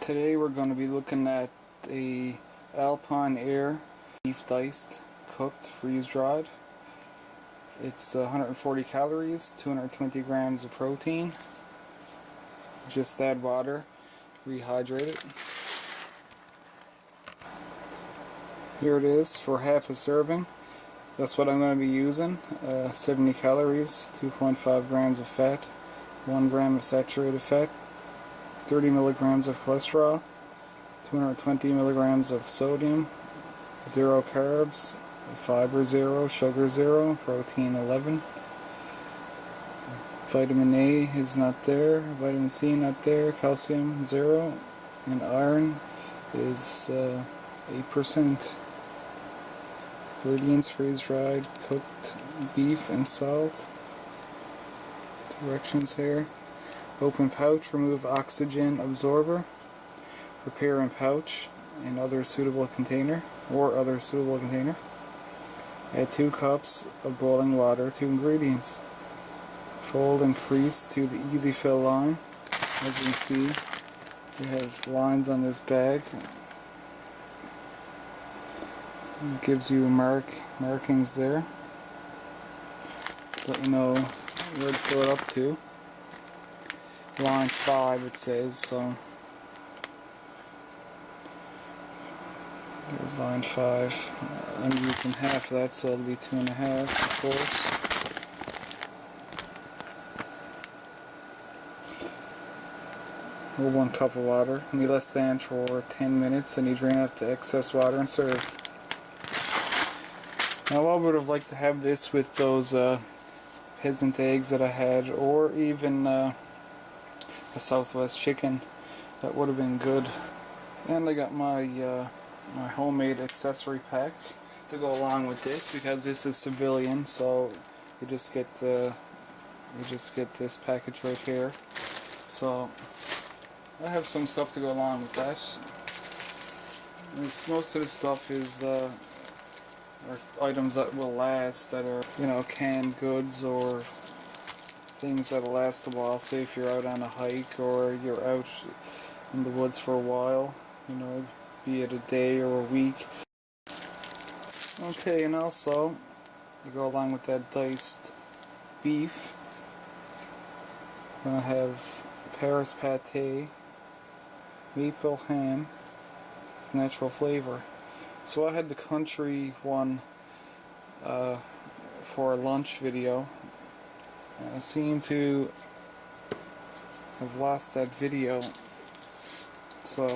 Today we're going to be looking at a Alpineaire beef diced, cooked, freeze-dried. It's 140 calories, 220 grams of protein. Just add water, rehydrate it. Here it is for half a serving. That's what I'm going to be using. 70 calories, 2.5 grams of fat, 1 gram of saturated fat, 30 milligrams of cholesterol, 220 milligrams of sodium, 0 carbs, fiber 0, sugar 0, protein 11. Vitamin A is not there, vitamin C not there, calcium 0, and iron is 8%. Ingredients: freeze-dried, cooked beef and salt. Directions here. Open pouch, remove oxygen absorber. Prepare in pouch and other suitable container, Add 2 cups of boiling water to ingredients. Fold and crease to the easy fill line. As you can see, we have lines on this bag. It gives you markings there. Let you know where to fill it up to. Line 5 it says, so there's line 5. I'm using half of that, so it'll be 2.5, of course. Or 1 cup of water. And you let stand for 10 minutes and you drain out the excess water and serve. Now I would have liked to have this with those peasant eggs that I had, or even a Southwest chicken. That would have been good. And I got my my homemade accessory pack to go along with this, because this is civilian, so you just get this package right here. So I have some stuff to go along with that. Most of the stuff is are items that will last, that are, you know, canned goods or things that'll last a while. Say if you're out on a hike or you're out in the woods for a while, you know, be it a day or a week. Okay, and also to go along with that diced beef, I'm gonna have Paris pate, maple ham with natural flavor. So I had the country one for a lunch video. I seem to have lost that video, so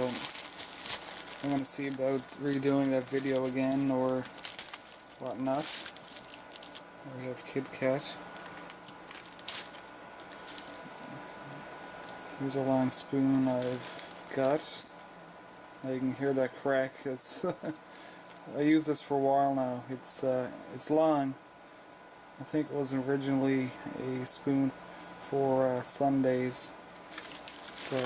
I'm going to see about redoing that video again or whatnot. We have Kit Kat. Here's a long spoon I've got. Now you can hear that crack. It's I use this for a while now. It's long. I think it was originally a spoon for Sundays, so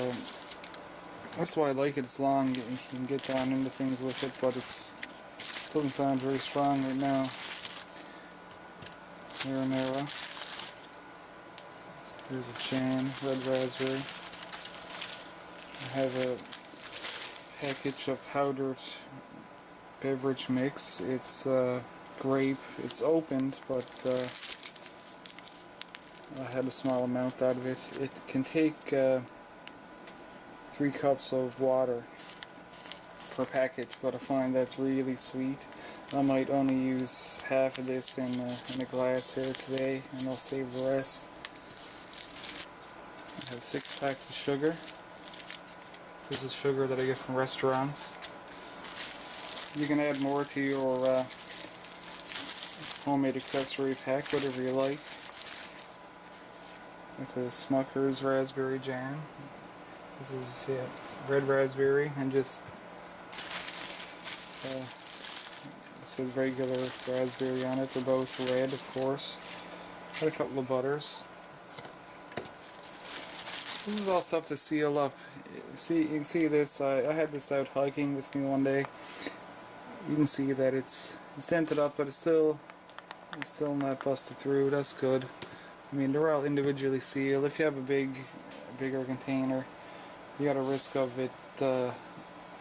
that's why I like it. It's long. You can get down into things with it, but it doesn't sound very strong right now. Marinara. Here's a jam, red raspberry. I have a package of powdered beverage mix. It's grape. It's opened, but I had a small amount out of it. It can take 3 cups of water per package, but I find that's really sweet. I might only use half of this in a glass here today, and I'll save the rest. I have 6 packs of sugar. This is sugar that I get from restaurants. You can add more to your homemade accessory pack, whatever you like. This is Smucker's raspberry jam. This is red raspberry, and just it says regular raspberry on it. They're both red, of course. Got a couple of butters. This is all stuff to seal up. See, you can see this. I had this out hiking with me one day. You can see that it's scented up, but it's still not busted through. That's good. I mean, they're all individually sealed. If you have a bigger container, you got a risk of it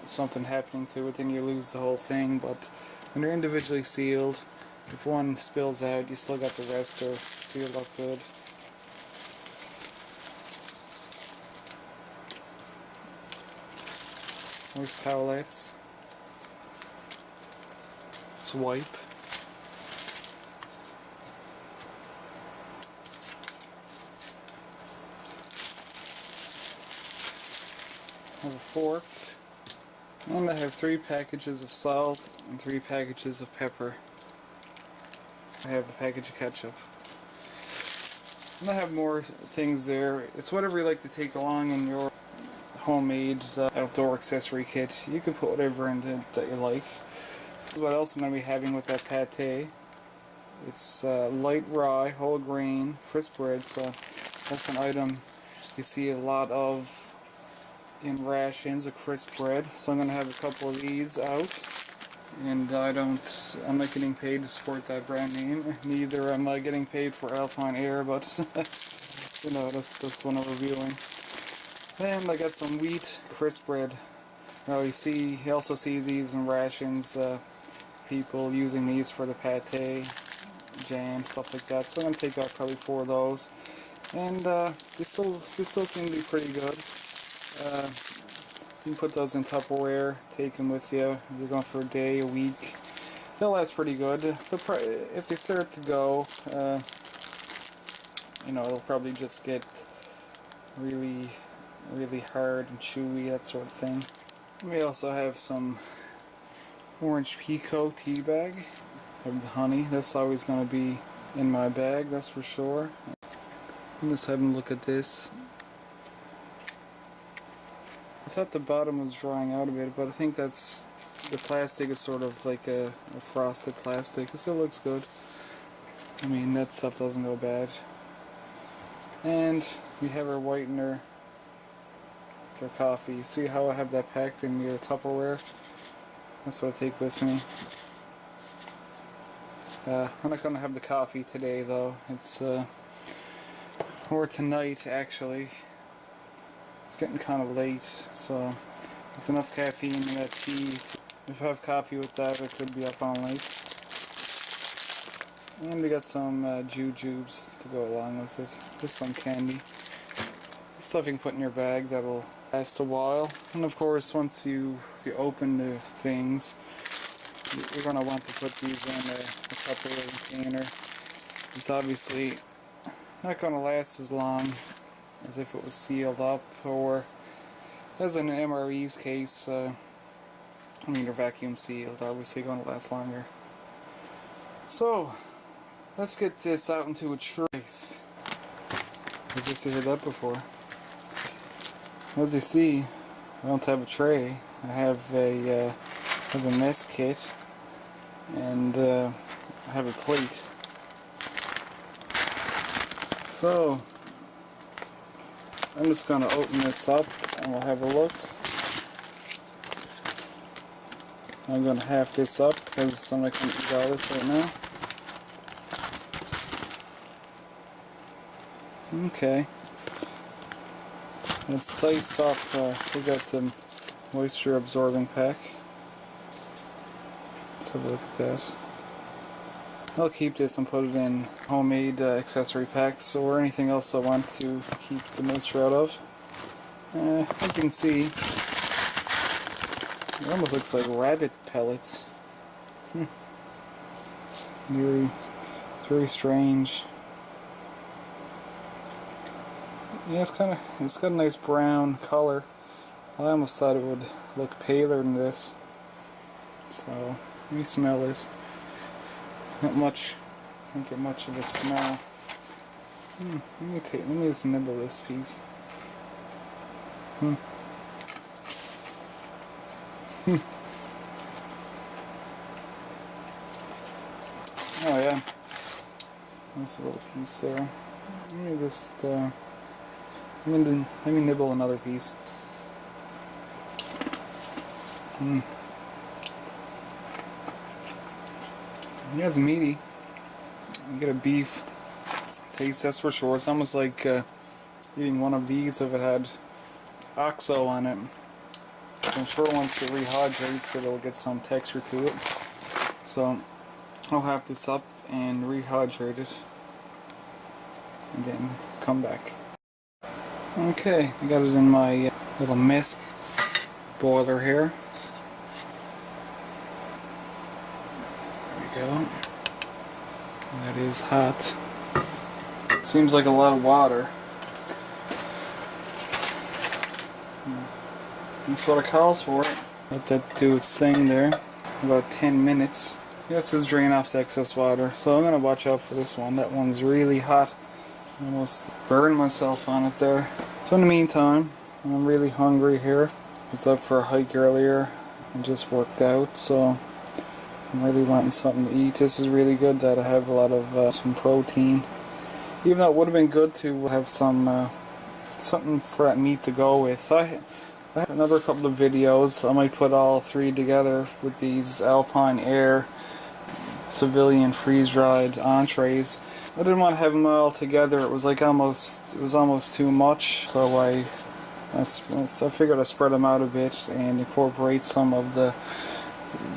something happening to it, then you lose the whole thing. But when they're individually sealed, if one spills out, you still got the rest. They're sealed up good. There's towelettes. Swipe. I have a fork. And I have 3 packages of salt and 3 packages of pepper. I have a package of ketchup. And I have more things there. It's whatever you like to take along in your homemade outdoor accessory kit. You can put whatever in it that you like. This is what else I'm going to be having with that pate. It's light rye, whole grain, crisp bread. So that's an item you see a lot of in rations, of crisp bread. So I'm going to have a couple of these out. And I'm not getting paid to support that brand name. Neither am I getting paid for Alpineaire, but you know, that's what I'm reviewing. And I got some wheat crisp bread. Now you also see these in rations. People using these for the pate, jam, stuff like that. So I'm gonna take out probably 4 of those. And they still seem to be pretty good. You can put those in Tupperware, take them with you. You're going for a day, a week. They'll last pretty good. If they start to go, you know, it'll probably just get really hard and chewy, that sort of thing. We also have some orange pekoe tea bag. Have the honey. That's always going to be in my bag, that's for sure. I'm just having a look at this. I thought the bottom was drying out a bit, but I think that's the plastic is sort of like a frosted plastic. It still looks good. I mean, that stuff doesn't go bad. And we have our whitener for coffee. See how I have that packed in your Tupperware? That's what I take with me. I'm not going to have the coffee today though. It's or tonight actually. It's getting kind of late, so it's enough caffeine in that tea. If I have coffee with that, I could be up all night. And we got some jujubes to go along with it. Just some candy. Stuff you can put in your bag that'll last a while. And of course, once you open the things, you're going to want to put these in a Tupperware container. It's obviously not going to last as long as if it was sealed up, or as in an MRE's case, I mean they're vacuum sealed, obviously going to last longer. So let's get this out into a trace. I guess you heard that before. As you see, I don't have a tray. I have a mess kit, and I have a plate. So I'm just going to open this up and we'll have a look. I'm going to half this up because I'm not going to eat all this right now. Okay. It's placed up, we got the moisture absorbing pack. Let's have a look at that. I'll keep this and put it in homemade accessory packs or anything else I want to keep the moisture out of. As you can see, it almost looks like rabbit pellets. Really, it's very strange. Yeah, it's got a nice brown color. I almost thought it would look paler than this. So, let me smell this. Not much. Don't get much of a smell. Let me just nibble this piece. Oh yeah. Nice little piece there. Let me just let me nibble another piece. Yeah, it's meaty. You get a beef taste, that's for sure. It's almost like eating one of these if it had OXO on it. I'm sure once it rehydrates it'll get some texture to it. So I'll have this up and rehydrate it and then come back. Okay, I got it in my little mess boiler here. There we go. That is hot. Seems like a lot of water. That's what it calls for. Let that do its thing there. About 10 minutes. This is drain off the excess water. So I'm gonna watch out for this one. That one's really hot. I almost burned myself on it there. So in the meantime, I'm really hungry here. I was up for a hike earlier and just worked out, so I'm really wanting something to eat. This is really good that I have a lot of some protein. Even though it would have been good to have some something for that meat to go with. I have another couple of videos. I might put all three together with these Alpineaire civilian freeze-dried entrees. I didn't want to have them all together. It was like almost too much. So I figured I'd spread them out a bit and incorporate some of the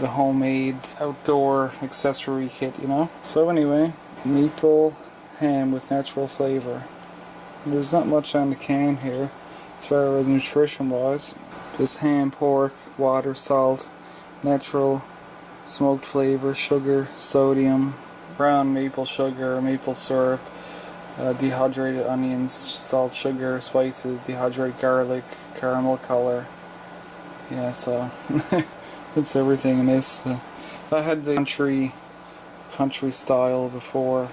homemade outdoor accessory kit, you know. So anyway, maple ham with natural flavor. There's not much on the can here as far as nutrition wise. Just ham, pork, water, salt, natural smoked flavor, sugar, sodium, brown maple sugar, maple syrup, dehydrated onions, salt, sugar, spices, dehydrated garlic, caramel color. Yeah, so it's everything in this. I had the country style before.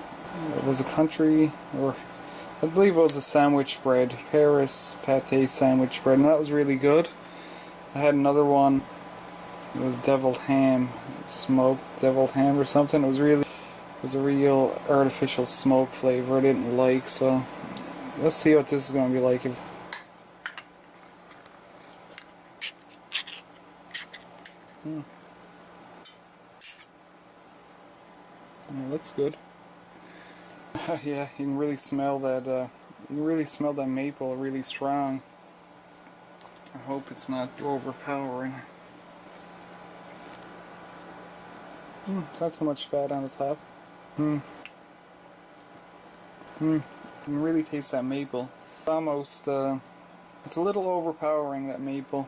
It was a country, or I believe it was a sandwich bread, Paris pate sandwich bread, and that was really good. I had another one. It was deviled ham, smoked deviled ham or something. It was a real artificial smoke flavor I didn't like, so let's see what this is going to be like. It looks good. Yeah, you can really smell that. You can really smell that maple really strong. I hope it's not overpowering. It's not too much fat on the top. You can really taste that maple. Almost, it's a little overpowering, that maple.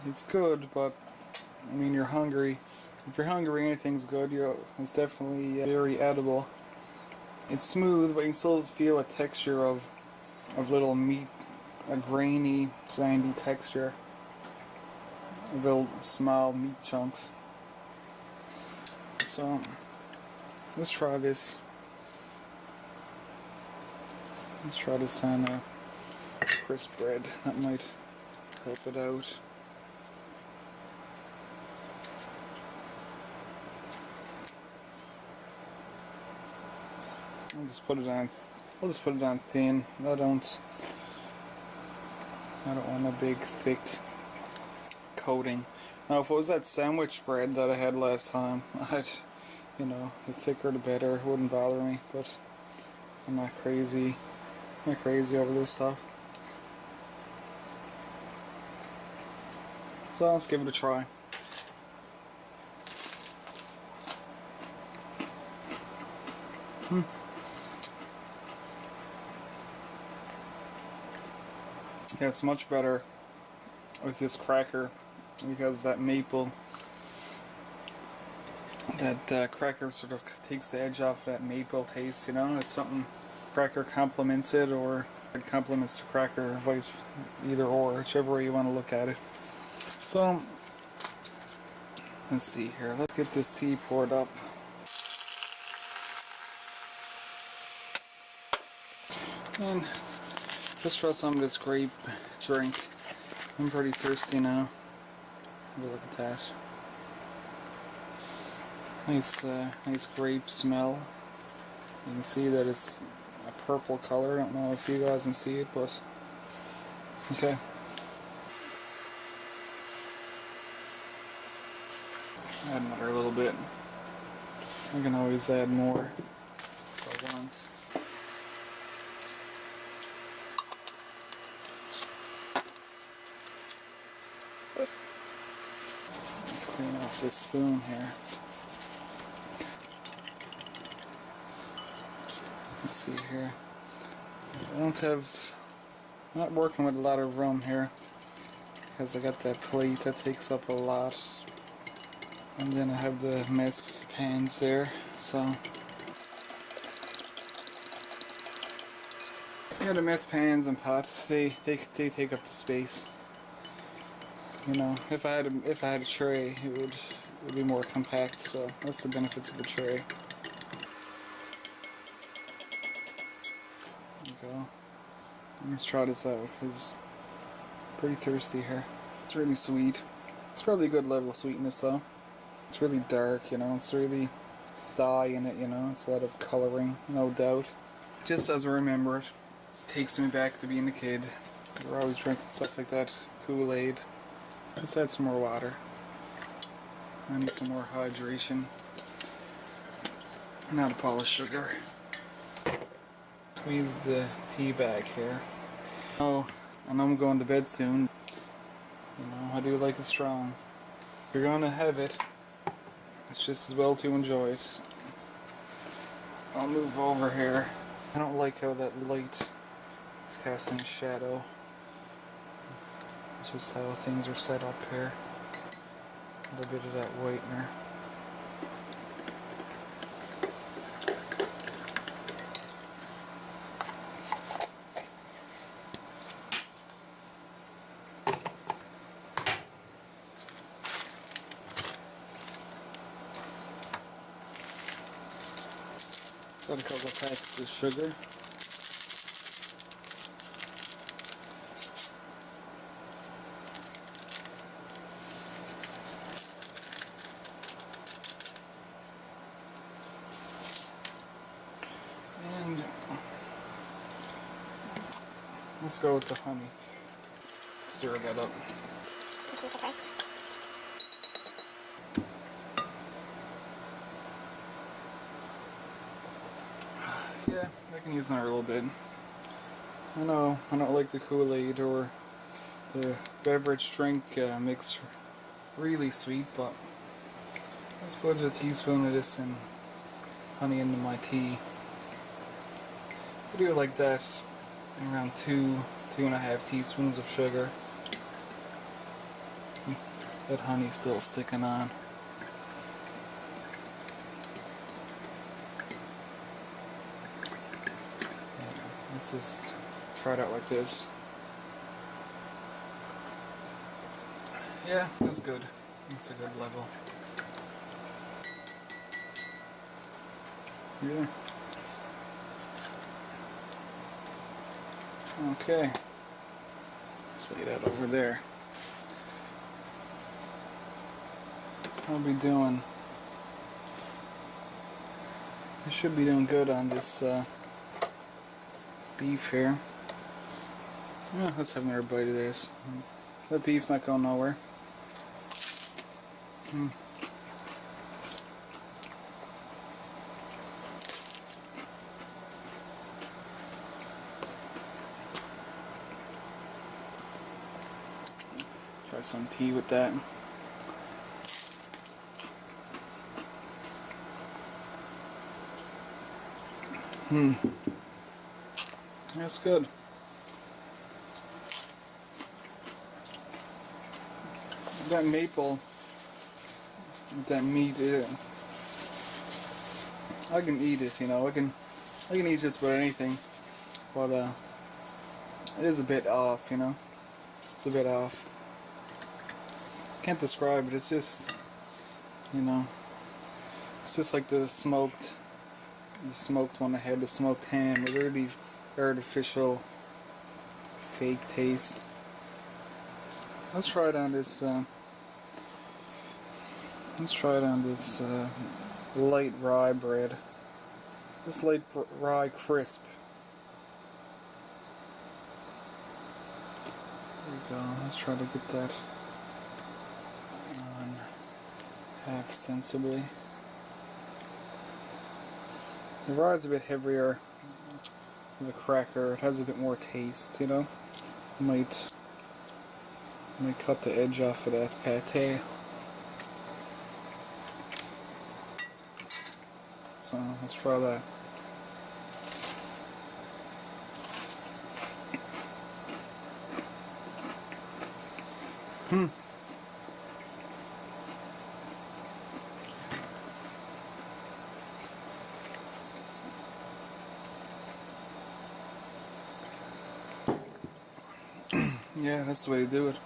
It's good, but I mean, you're hungry. If you're hungry, anything's good. It's definitely very edible. It's smooth, but you can still feel a texture of little meat, a grainy, sandy texture. Little small meat chunks. So let's try this. Let's try this on crisp bread. That might help it out. I'll just put it on thin. I don't want a big thick coating. Now if it was that sandwich bread that I had last time, you know, the thicker the better. It wouldn't bother me, but I'm not crazy. I'm not crazy over this stuff. So let's give it a try. Yeah, it's much better with this cracker because that maple, that cracker sort of takes the edge off that maple taste, you know. It's something, cracker complements it, or it complements the cracker, either or, whichever way you want to look at it. So, let's see here. Let's get this tea poured up. And let's try some of this grape drink. I'm pretty thirsty now. Have a look at that. Nice grape smell. You can see that it's a purple color. I don't know if you guys can see it, but okay. Add another little bit. I can always add more if I want. Let's clean off this spoon here. Let's see here. I'm not working with a lot of rum here because I got that plate that takes up a lot, and then I have the mess pans there. So yeah, the mess pans and pots, they take up the space. You know, if I had a tray, it would be more compact. So that's the benefits of a tray. There we go. Let's try this out because I'm pretty thirsty here. It's really sweet. It's probably a good level of sweetness though. It's really dark, you know. It's really dye in it, you know. It's a lot of coloring, no doubt. Just as I remember it, takes me back to being a kid. We're always drinking stuff like that, Kool-Aid. Let's add some more water. I need some more hydration. Now to polish sugar. Squeeze the tea bag here. Oh, I know I'm going to bed soon. You know, I do like it strong. If you're gonna have it, it's just as well to enjoy it. I'll move over here. I don't like how that light is casting a shadow. It's just how things are set up here. A little bit of that whitener. Got a couple of packs of sugar. And let's go with the honey. Stir that up. Yeah, I can use another little bit. I know I don't like the Kool-Aid or the beverage drink mix really sweet, but let's put a teaspoon of this and honey into my tea. I do it like that, around 2.5 teaspoons of sugar. That honey's still sticking on. Let's just try it out like this. Yeah, that's good. That's a good level. Yeah. Okay. Let's lay that over there. I'll be doing. I should be doing good on this beef here. Yeah, let's have another bite of this. That beef's not going nowhere. Try some tea with that. That's good. That maple, that meat, I can eat it, you know. I can eat just about anything, but it is a bit off, you know. It's a bit off. Can't describe it. It's just, you know, it's just like the smoked one I had, the smoked ham. A really artificial, fake taste. Let's try it on this. Light rye bread. This light rye crisp. There we go. Let's try to get that on half sensibly. The rye is a bit heavier than the cracker. It has a bit more taste, you know. Might cut the edge off of that pate. So let's try that. Yeah, that's the way to do it.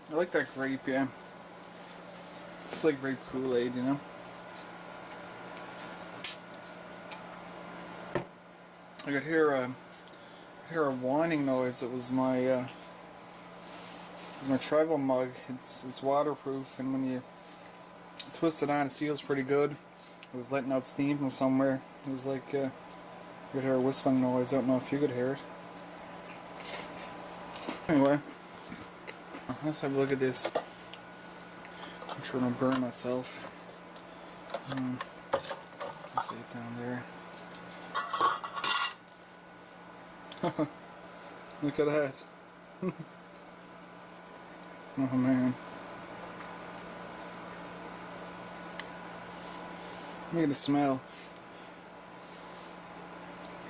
I like that grape, yeah. It's just like grape Kool-Aid, you know? I could hear a whining noise. It was my travel mug. It's waterproof, and when you twist it on, it seals pretty good. It was letting out steam from somewhere. It was like you could hear a whistling noise. I don't know if you could hear it. Anyway, let's have a look at this. I'm trying to burn myself. Let's see it down there. Look at that. Oh man. Look at the smell.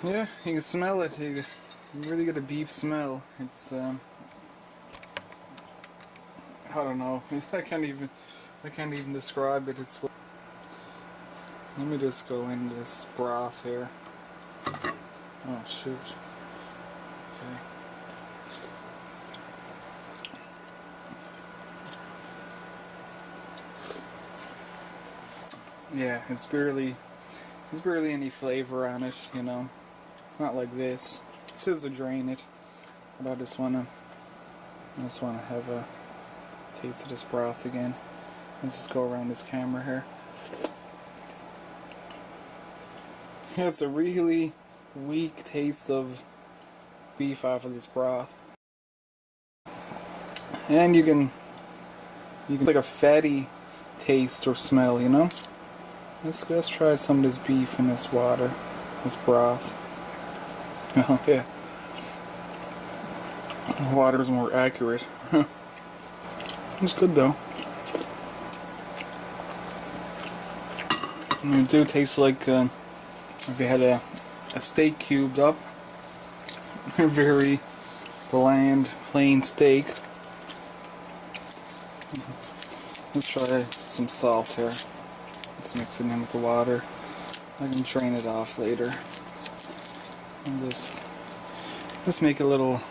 Yeah, you can smell it. You really get a beef smell. It's I don't know. I can't even describe it. It's. Let me just go into this broth here. Oh shoot. Okay. Yeah, it's barely any flavor on it, you know. Not like this. This is to drain it, but I just wanna have a taste of this broth again. Let's just go around this camera here. Yeah, it's a really weak taste of beef off of this broth, and you can it's like a fatty taste or smell, you know. Let's try some of this beef in this water, this broth. Oh yeah, water's more accurate. It's good though. And it do taste like if you had a steak cubed up. A very bland, plain steak. Let's try some salt here. Let's mix it in with the water. I can drain it off later. And just make a little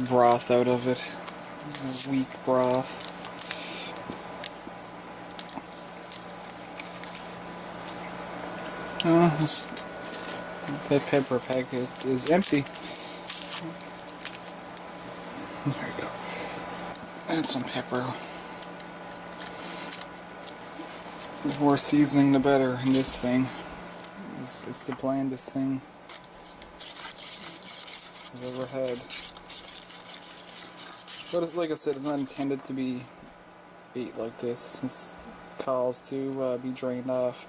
broth out of it. A weak broth. That pepper packet is empty. There you go. And some pepper. The more seasoning, the better in this thing. It's the blandest thing I've ever had. But it's, like I said, it's not intended to be ate like this. It calls to be drained off.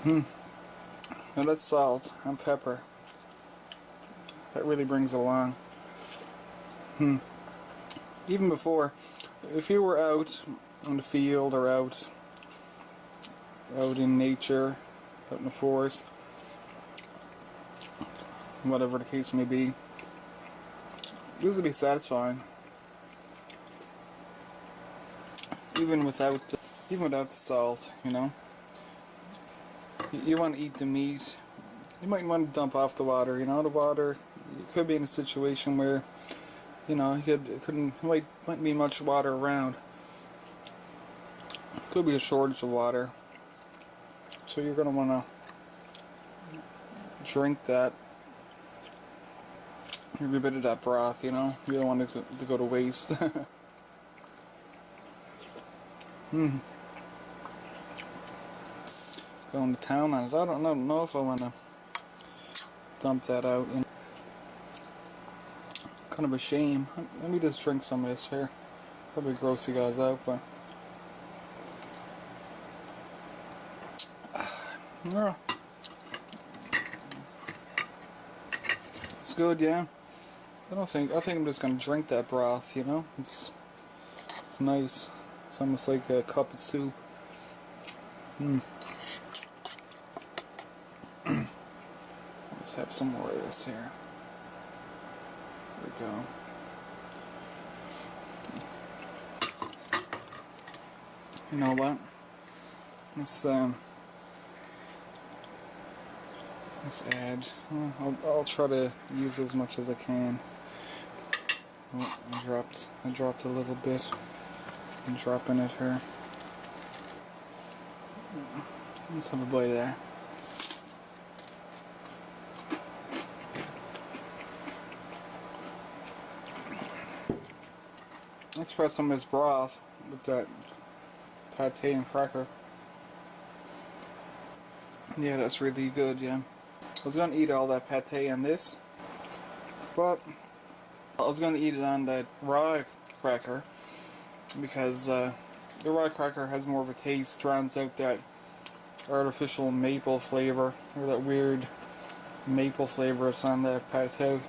Now that's salt and pepper. That really brings it along. Even before, if you were out in the field or out in nature, out in the forest, whatever the case may be, this would be satisfying. Even without the salt, you know. You want to eat the meat. You might want to dump off the water. You know, the water. You could be in a situation where, you know, might be much water around. Could be a shortage of water. So you're gonna want to drink that. Every bit of that broth. You know, you don't want it to go to waste. Going to town on it. I don't know if I want to dump that out. Kind of a shame. Let me just drink some of this here. Probably gross you guys out, but yeah, it's good. Yeah, I think I'm just gonna drink that broth. You know, it's nice. It's almost like a cup of soup. Let's have some more of this here. There we go. You know what? Let's add. I'll try to use as much as I can. Oh, I dropped a little bit. I'm dropping it here. Let's have a bite of that. Let's try some of this broth with that pate and cracker. Yeah, that's really good, yeah. I was going to eat all that pate and this, but I was going to eat it on that raw cracker because the raw cracker has more of a taste, rounds out that artificial maple flavor, or that weird maple flavor that's on that pate.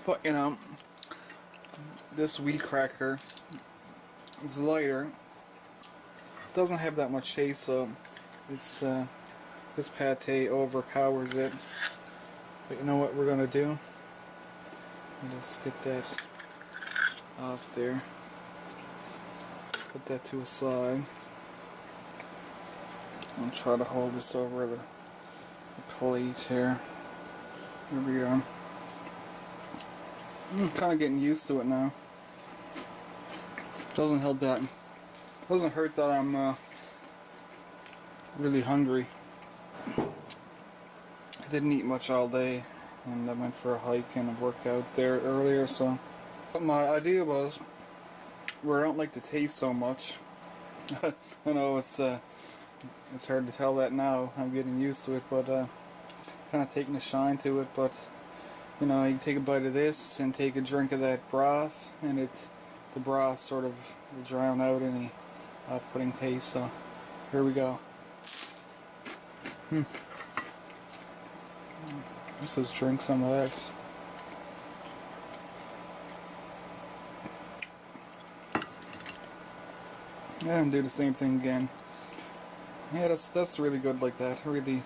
But, you know, this wheat cracker is lighter, doesn't have that much taste, so it's this pate overpowers it. But you know what we're gonna do? Let's get that off there. Put that to a side. I'll try to hold this over the plate here. There we go. I'm kind of getting used to it now. Doesn't help that. Doesn't hurt that I'm really hungry. I didn't eat much all day, and I went for a hike and a workout there earlier. So, but my idea was, where I don't like the taste so much. I know it's hard to tell that now. I'm getting used to it, but kind of taking a shine to it. But you know, you can take a bite of this and take a drink of that broth, and the broth sort of will drown out any off-putting taste. So here we go. Let's just drink some of this. Yeah, and do the same thing again. Yeah, that's really good like that. Really.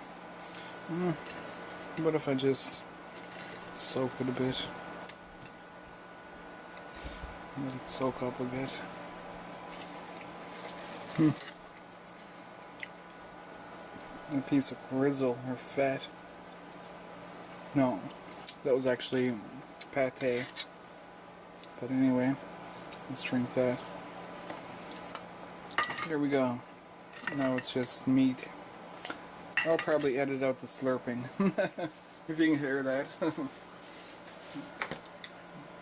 What if I just soak it a bit? Let it soak up a bit. A piece of grizzle or fat. No, that was actually pate. But anyway, let's drink that. There we go. Now it's just meat. I'll probably edit out the slurping. If you can hear that.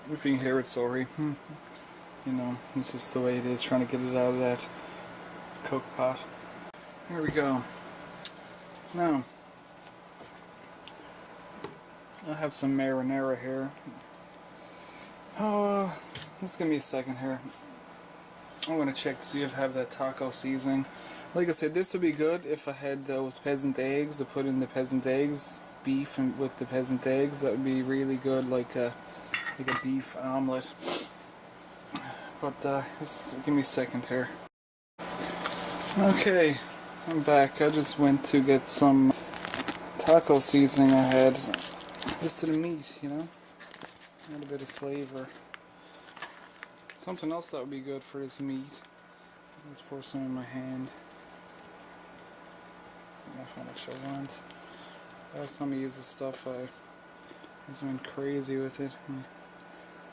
If you can hear it, sorry. You know, it's just the way it is, trying to get it out of that cook pot. There we go. Now, I have some marinara here. Oh, just give me a second here. I'm gonna check to see if I have that taco seasoning. Like I said, this would be good if I had those peasant eggs to put in the peasant eggs, beef and with the peasant eggs. That would be really good, like a beef omelet. But just give me a second here. Okay, I'm back. I just went to get some taco seasoning I had. Just to the meat, you know? Add a bit of flavor. Something else that would be good for this meat. Let's pour some in my hand. Not how much I want. Last time I used this stuff, I just went crazy with it.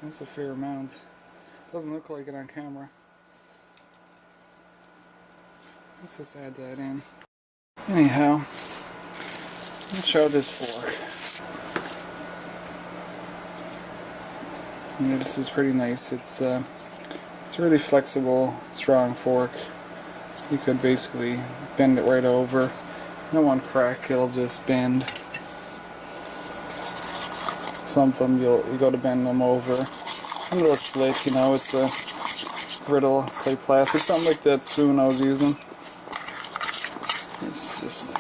That's a fair amount. Doesn't look like it on camera. Let's just add that in. Anyhow, let's try this fork. Yeah, this is pretty nice. It's a really flexible, strong fork. You could basically bend it right over. No one crack, it'll just bend. Some of them you go to bend them over, I'm gonna split, you know, it's a brittle clay plastic, something like that spoon I was using. It's just,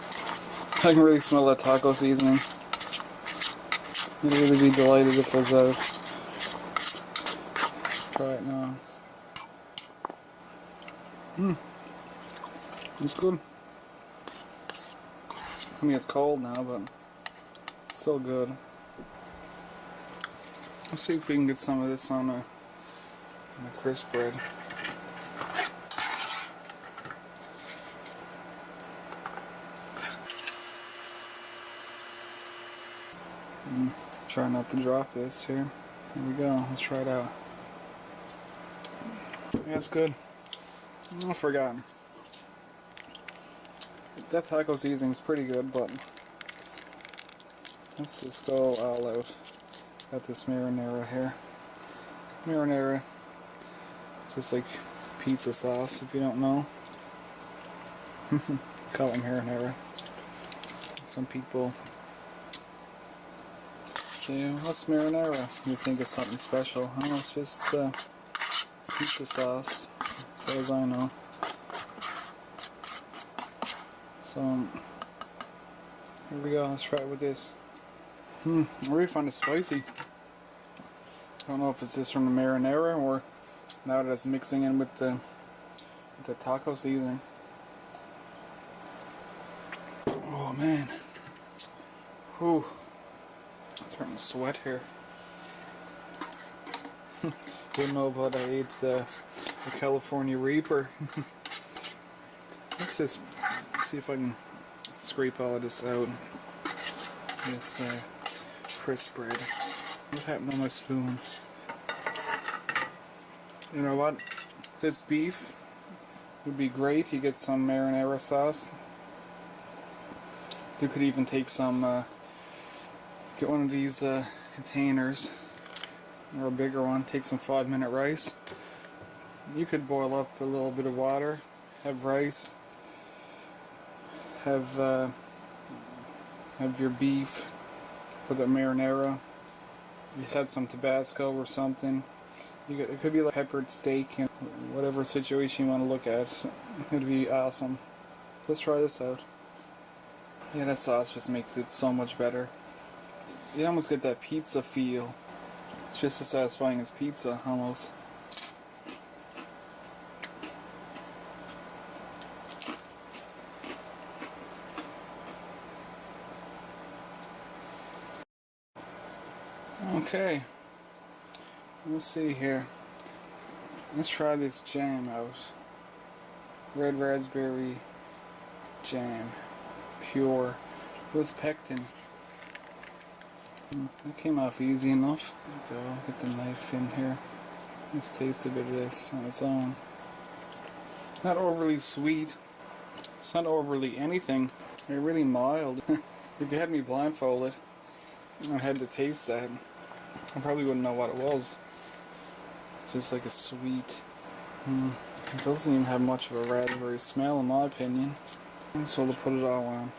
I can really smell that taco seasoning. I'd really be delighted if it was out. Try it now. It's good. I mean, it's cold now, but it's still good. Let's see if we can get some of this on a crisp bread. Try not to drop this here. Here we go. Let's try it out. Yeah, it's good. I forgot. That taco seasoning is pretty good, but let's just go all out. Got this marinara here. Marinara, just like pizza sauce, if you don't know. Call it marinara. Some people say, what's marinara? You think it's something special. Oh, it's just pizza sauce, as far as I know. So, here we go, let's try it with this. I really find it spicy. I don't know if it's just from the marinara or now that it's mixing in with the taco seasoning. Oh man. Whew. I'm starting to sweat here. Didn't know but I ate the California Reaper. Let's just see if I can scrape all of this out. This crisp bread. What happened on my spoon? You know what? This beef would be great. You get some marinara sauce. You could even take some, get one of these containers, or a bigger one, take some 5-minute rice. You could boil up a little bit of water, have rice, have your beef with a marinara. You had some Tabasco or something. It could be like peppered steak, and whatever situation you want to look at. It'd be awesome. So let's try this out. Yeah, that sauce just makes it so much better. You almost get that pizza feel. It's just as satisfying as pizza, almost. Okay, let's see here. Let's try this jam out. Red raspberry jam, pure, with pectin. That came off easy enough. There we go, get the knife in here. Let's taste a bit of this on its own. Not overly sweet. It's not overly anything. They're really mild. If you had me blindfolded, I had to taste that, I probably wouldn't know what it was. It's just like a sweet. It doesn't even have much of a raspberry smell in my opinion. So we'll put it all on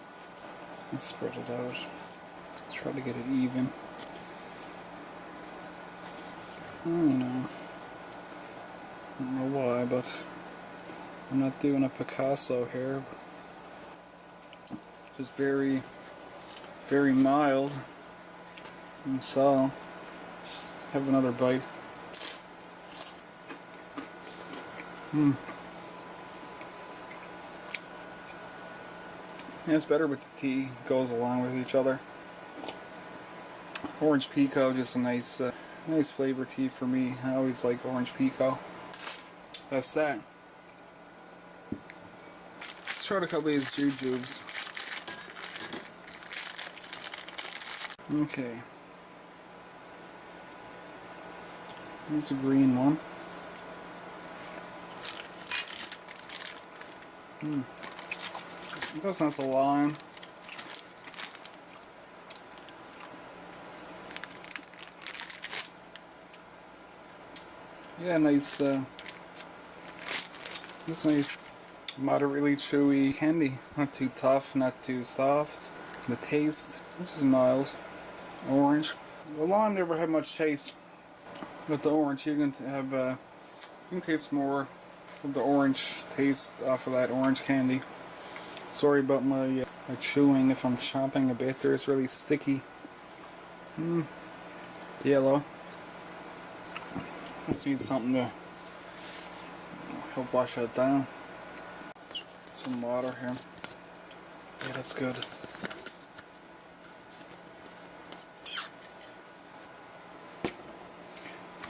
and spread it out. Let's try to get it even. You know, I don't know why, but I'm not doing a Picasso here. Just very, very mild. And so, let's have another bite. Yeah, it's better with the tea. It goes along with each other. Orange Pico, just a nice flavor tea for me. I always like orange Pico. That's that. Let's try a couple of these jujubes. Okay. Here's a green one. It goes nice a lime. Yeah, nice. This nice, moderately chewy candy. Not too tough, not too soft. The taste, this is mild. Orange. The lime never had much taste. With the orange, you can have you can taste more of the orange taste off of that orange candy. Sorry about my chewing if I'm chomping a bit there. It's really sticky. Yellow. Let's need something to help wash that down. Get some water here. Yeah, that's good.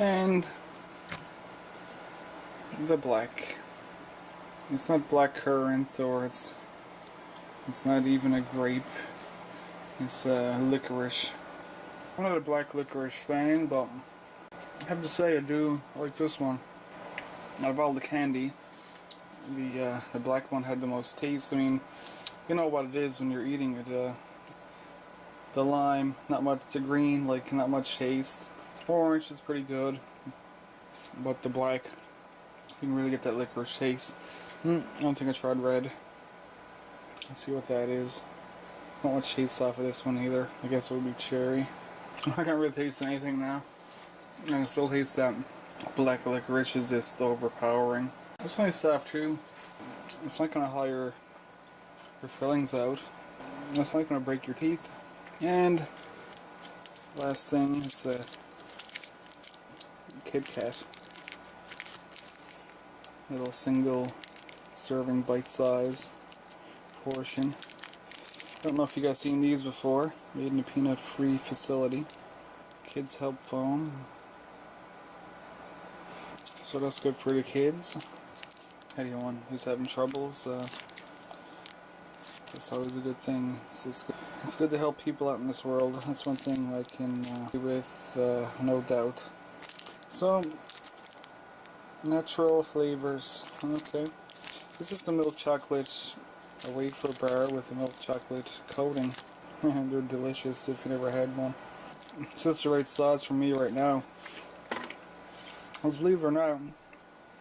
And the black. It's not black currant, or it's not even a grape. It's licorice. I'm not a black licorice fan, but I have to say I do like this one. Out of all the candy, the black one had the most taste. I mean, you know what it is when you're eating it. The lime, not much. The green, like not much taste. Orange is pretty good, but the black, you can really get that licorice taste. I don't think I tried red. Let's see what that is. Not much taste off of this one either. I guess it would be cherry. I can't really taste anything now. I can still taste that black licorice is just overpowering. It's nice stuff too. It's not going to hire your fillings out. It's not going to break your teeth. And last thing, it's a Kit Kat. Little single serving bite size portion. I don't know if you guys seen these before. Made in a peanut free facility. Kids Help Foam. So that's good for the kids. Anyone who's having troubles, that's always a good thing. It's good to help people out in this world. That's one thing I can do with, no doubt. So, natural flavors. Okay. This is the milk chocolate, a wafer bar with a milk chocolate coating. They're delicious if you never had one. It's just the right size for me right now. Because believe it or not,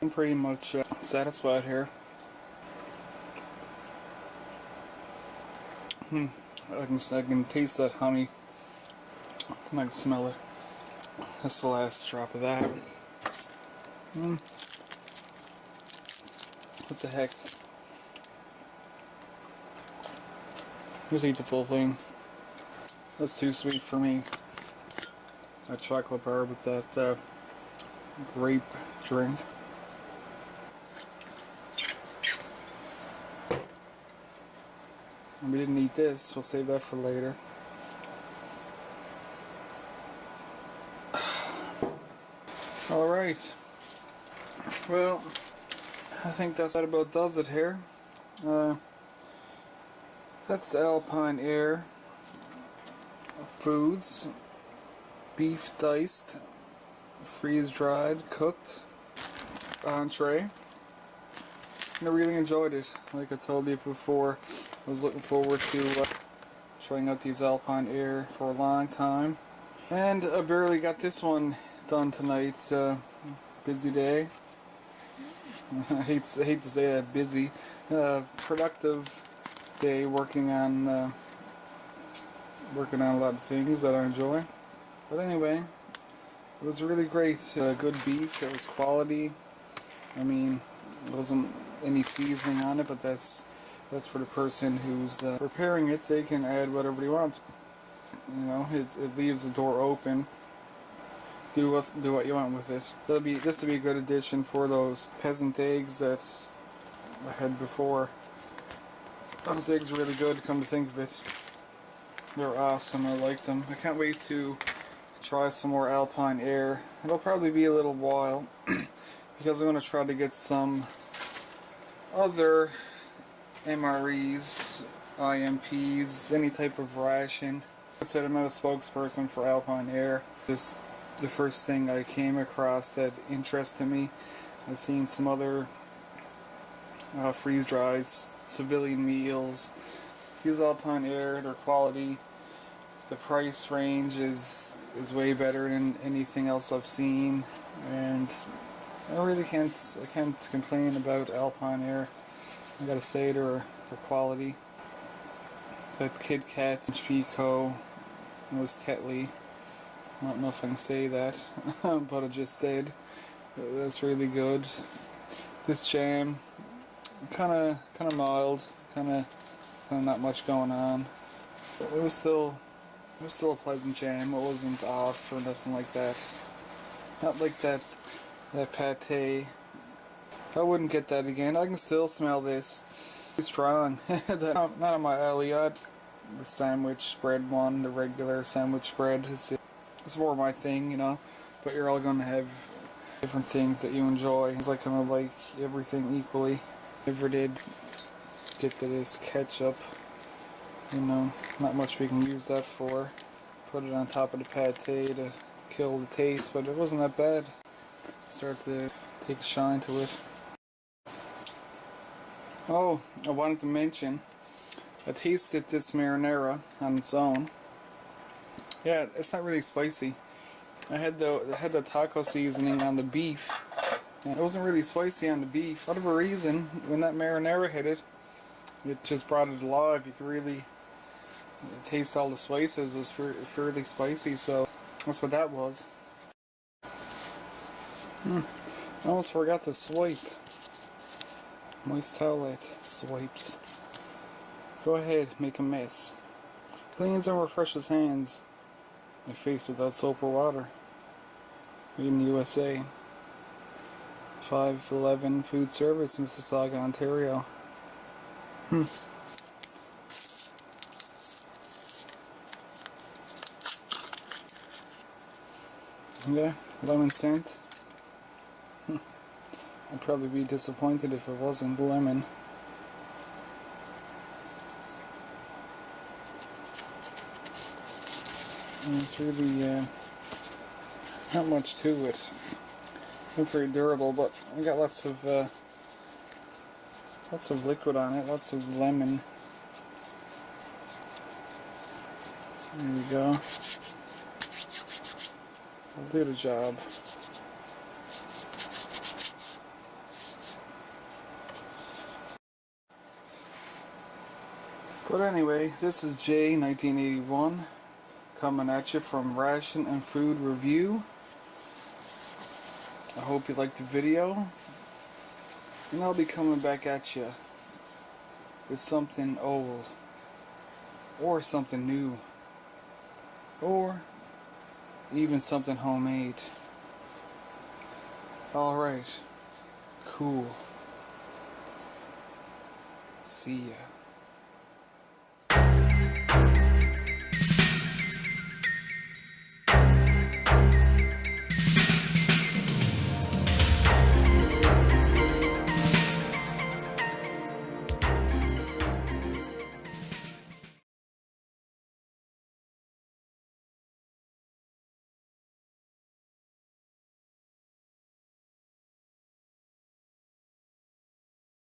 I'm pretty much satisfied here. I can taste that honey. And I can smell it. That's the last drop of that. What the heck? Just eat the full thing. That's too sweet for me. That chocolate bar with that grape drink. And we didn't eat this. We'll save that for later. Alright. Well, I think that about does it here. That's the Alpineaire Foods beef diced, freeze dried, cooked entree. I really enjoyed it. Like I told you before, I was looking forward to trying out these Alpineaire for a long time, and I barely got this one done tonight. Busy day. I hate to say that, busy. Productive day working on a lot of things that I enjoy. But anyway, it was really great. Good beef. It was quality. I mean, there wasn't any seasoning on it, but that's for the person who's preparing it. They can add whatever they want. You know, it leaves the door open. Do what you want with it. This will be a good addition for those peasant eggs that I had before. Those eggs are really good, come to think of it. They're awesome, I like them. I can't wait to try some more Alpineaire. It'll probably be a little while because I'm going to try to get some other MREs, IMPs, any type of ration. I said I'm not a spokesperson for Alpineaire. Just the first thing I came across that interested me. I've seen some other freeze-dried civilian meals. These Alpineaire, their quality, the price range is way better than anything else I've seen, and I really can't complain about Alpineaire. I gotta say their quality. That Kit Kat, Pico, was Tetley. I don't know if I can say that, but I just did. That's really good. This jam, kind of mild, kind of not much going on. But it was still a pleasant jam. It wasn't off or nothing like that. Not like that pate. I wouldn't get that again. I can still smell this. It's strong. Not on my alley. The sandwich spread one, the regular sandwich spread. It's more my thing, you know. But you're all gonna have different things that you enjoy. It's like kind of like everything equally. Never did get to this ketchup. You know, not much we can use that for. Put it on top of the pate to kill the taste, but it wasn't that bad. Start to take a shine to it. Oh, I wanted to mention, I tasted this marinara on its own. Yeah, it's not really spicy. I had the taco seasoning on the beef, and it wasn't really spicy on the beef. For whatever reason, when that marinara hit it, it just brought it alive. You could really taste all the spices. It was fairly spicy, so that's what that was. I almost forgot to swipe. Moist towelette swipes. Go ahead, make a mess. Cleans and refreshes hands and face without soap or water. Made in the USA. 511 Food Service, Mississauga, Ontario. Yeah, lemon scent. I'd probably be disappointed if it wasn't lemon. And it's really not much to it. Not very durable, but I got lots of liquid on it, lots of lemon. There we go. I'll do the job. But anyway, this is Jay 1981 coming at you from Ration and Food Review. I hope you liked the video, and I'll be coming back at you with something old or something new or even something homemade. Alright, cool. See ya.